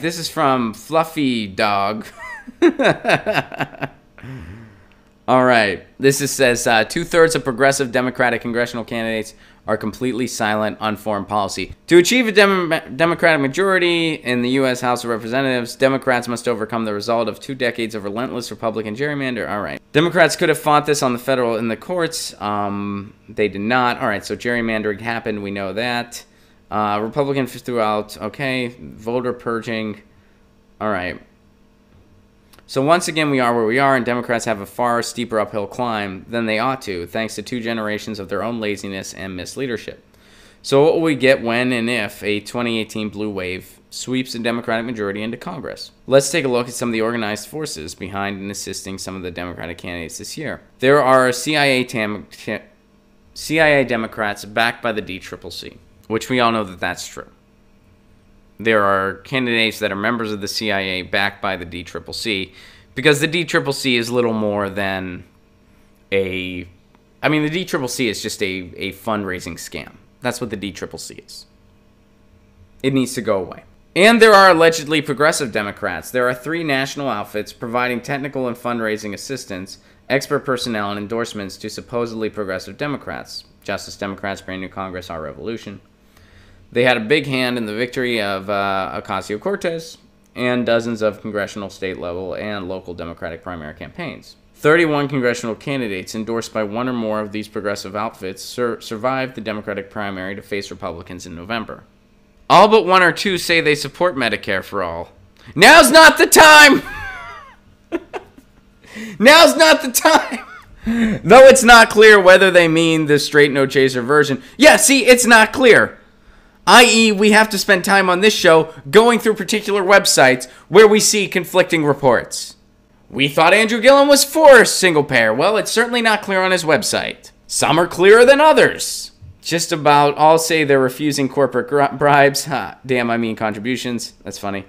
This is from Fluffy Dog. All right. This says 2/3 of progressive Democratic congressional candidates are completely silent on foreign policy. To achieve a Democratic majority in the U.S. House of Representatives, Democrats must overcome the result of 2 decades of relentless Republican gerrymander. All right. Democrats could have fought this on in the courts. They did not. All right. So gerrymandering happened. We know that. Republicans throughout. Okay. Voter purging. All right. So once again, we are where we are, and Democrats have a far steeper uphill climb than they ought to, thanks to 2 generations of their own laziness and misleadership. So what will we get when and if a 2018 blue wave sweeps a Democratic majority into Congress? Let's take a look at some of the organized forces behind and assisting some of the Democratic candidates this year. There are CIA Democrats backed by the DCCC, which we all know that that's true. There are candidates that are members of the CIA backed by the DCCC, because the DCCC is little more than the DCCC is just a fundraising scam. That's what the DCCC is. It needs to go away. And there are allegedly progressive Democrats. There are 3 national outfits providing technical and fundraising assistance, expert personnel, and endorsements to supposedly progressive Democrats. Justice Democrats, Brand New Congress, Our Revolution. They had a big hand in the victory of Ocasio-Cortez and dozens of congressional, state level, and local Democratic primary campaigns. 31 congressional candidates endorsed by 1 or more of these progressive outfits survived the Democratic primary to face Republicans in November. All but 1 or 2 say they support Medicare for all. Now's not the time! Now's not the time! Though it's not clear whether they mean the straight no-chaser version. Yeah, see, it's not clear. I.e., we have to spend time on this show going through particular websites where we see conflicting reports. We thought Andrew Gillum was for single payer. Well, it's certainly not clear on his website. Some are clearer than others. Just about all say they're refusing corporate bribes. Contributions. That's funny.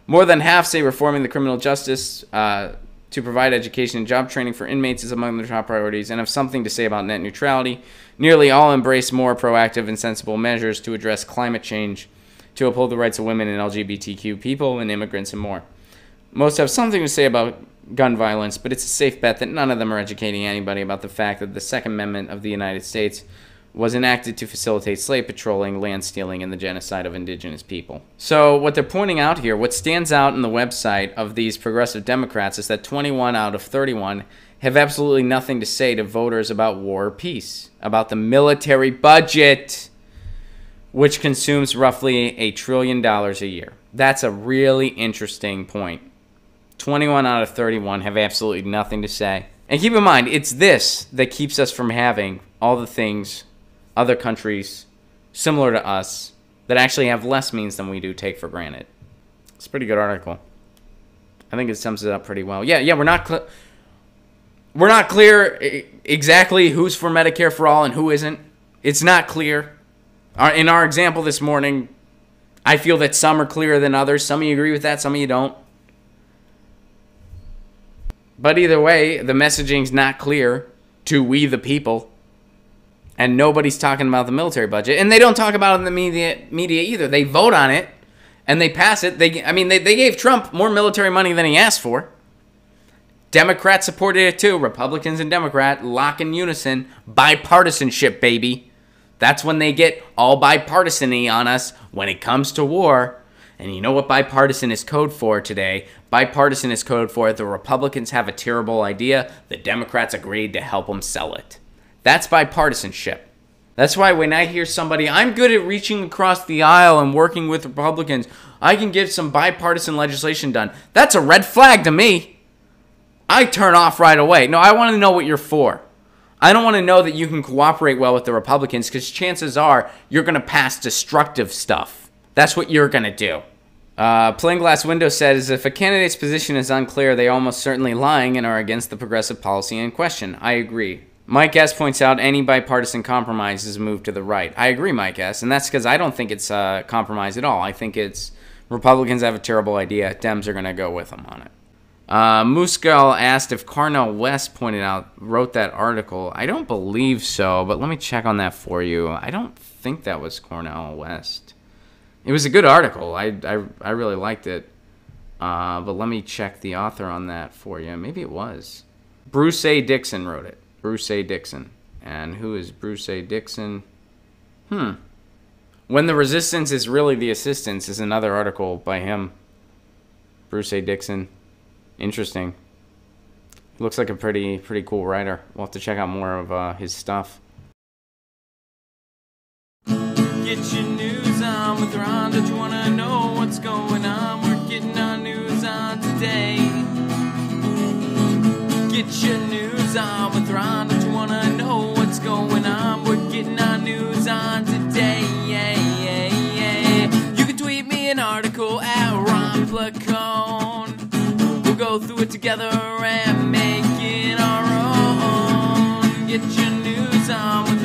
More than half say reforming the criminal justice to provide education and job training for inmates is among their top priorities, and have something to say about net neutrality. Nearly all embrace more proactive and sensible measures to address climate change, to uphold the rights of women and LGBTQ people and immigrants and more. Most have something to say about gun violence, but it's a safe bet that none of them are educating anybody about the fact that the Second Amendment of the United States was enacted to facilitate slave patrolling, land stealing, and the genocide of indigenous people. So what they're pointing out here, what stands out in the website of these progressive Democrats is that 21 out of 31 have absolutely nothing to say to voters about war or peace, about the military budget, which consumes roughly $1 trillion a year. That's a really interesting point. 21 out of 31 have absolutely nothing to say. And keep in mind, it's this that keeps us from having all the things other countries similar to us that actually have less means than we do take for granted. It's a pretty good article. I think it sums it up pretty well. Yeah, we're not clear exactly who's for Medicare for all and who isn't. It's not clear. In our example this morning, I feel that some are clearer than others. Some of you agree with that, some of you don't. But either way, the messaging's not clear to we the people. And nobody's talking about the military budget. And they don't talk about it in the media either. They vote on it, and they pass it. They gave Trump more military money than he asked for. Democrats supported it too. Republicans and Democrats lock in unison. Bipartisanship, baby. That's when they get all bipartisan-y on us when it comes to war. And you know what bipartisan is code for today? Bipartisan is code for the Republicans have a terrible idea. The Democrats agreed to help them sell it. That's bipartisanship. That's why when I hear somebody, I'm good at reaching across the aisle and working with Republicans, I can get some bipartisan legislation done. That's a red flag to me. I turn off right away. No, I want to know what you're for. I don't want to know that you can cooperate well with the Republicans, because chances are you're going to pass destructive stuff. That's what you're going to do. Plain Glass Window says, if a candidate's position is unclear, they are almost certainly lying and are against the progressive policy in question. I agree. Mike S. points out any bipartisan compromise is a move to the right. I agree, Mike S., and that's because I don't think it's a compromise at all. I think it's Republicans have a terrible idea. Dems are going to go with them on it. Muscal asked if Cornel West wrote that article. I don't believe so, but let me check on that for you. I don't think that was Cornel West. It was a good article. I really liked it. But let me check the author on that for you. Maybe it was. Bruce A. Dixon wrote it. Bruce A. Dixon. And who is Bruce A. Dixon? When the Resistance is Really the Assistance is another article by him. Bruce A. Dixon. Interesting. He looks like a pretty cool writer. We'll have to check out more of his stuff. Get your news on with Ron. Don't you want to know what's going on? We're getting our news on today. Get your news on with Ron. Don't you want to know what's going on? We're getting our news on today. You can tweet me an article at Ron Placone. We'll go through it together and make it our own. Get your news on with